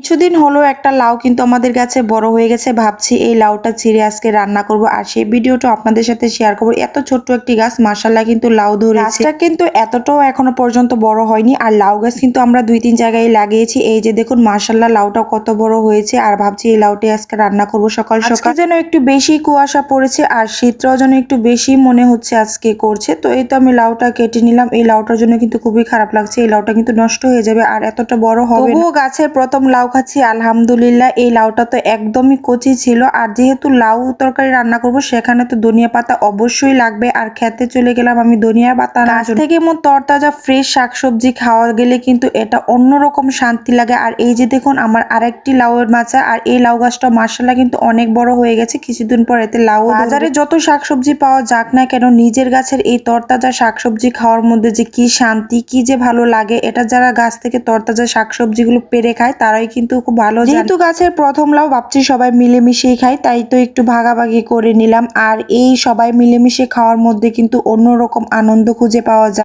কিছুদিন হলো একটা লাউ কিন্তু আমাদের গাছে বড় হয়ে গেছে, ভাবছি এই লাউটা ছিঁড়ে আজকে রান্না করব আর সেই ভিডিওটা আপনাদের সাথে শেয়ার করব। এত ছোট্ট একটি গাছ, মাশাআল্লাহ কিন্তু লাউ ধরেছে। গাছটা কিন্তু এতটাও এখনো পর্যন্ত বড় হয়নি, আর লাউ গাছ কিন্তু আমরা 2-3 জায়গায় লাগিয়েছি। এই যে দেখুন মাশাআল্লাহ লাউটা কত বড় হয়েছে, আর ভাবছি এই লাউটি আজকে রান্না করব সকাল সকাল। যেন একটু বেশি কুয়াশা পড়েছে আর শীতটাও যেন একটু বেশি মনে হচ্ছে আজকে করছে। তো এই তো আমি লাউটা কেটে নিলাম। এই লাউটার জন্য কিন্তু খুবই খারাপ লাগছে, এই লাউটা কিন্তু নষ্ট হয়ে যাবে আর এতটা বড় হবে না। গাছের প্রথম লাউ খাচ্ছি আলহামদুলিল্লাহ। এই লাউটা তো একদমই কচি ছিল, আর যেহেতু লাউ তরকারি রান্না করব সেখানে তো ধনিয়া পাতা অবশ্যই লাগবে, আর খেতে চলে গেলাম আমি ধনিয়া পাতা না। গাছ থেকে তরতাজা ফ্রেশ শাকসবজি খাওয়া গেলে কিন্তু এটা অন্যরকম শান্তি লাগে। আর এই যে দেখুন আমার আরেকটি লাউয়ের মাচা, আর এই লাউ গাছটা মাশাআল্লাহ কিন্তু অনেক বড় হয়ে গেছে। কিছুদিন পর এতে লাউ। বাজারে যত শাকসবজি পাওয়া যাক না কেন, নিজের গাছের এই তরতাজা শাকসবজি খাওয়ার মধ্যে যে কি শান্তি, কি যে ভালো লাগে, এটা যারা গাছ থেকে তরতাজা শাকসবজিগুলো পেরে খায় তারাই কিন্তু খুব ভালো জানে। যেহেতু গাছের প্রথম লাউ, ভাবছি সবাই মিলেমিশেই খাই, তাই তো একটু ভাগাভাগি করে নিলাম। আর এই সবাই মিলেমিশে খাওয়ার মধ্যে কিন্তু অন্যরকম আনন্দ খুঁজে পাওয়া যায়।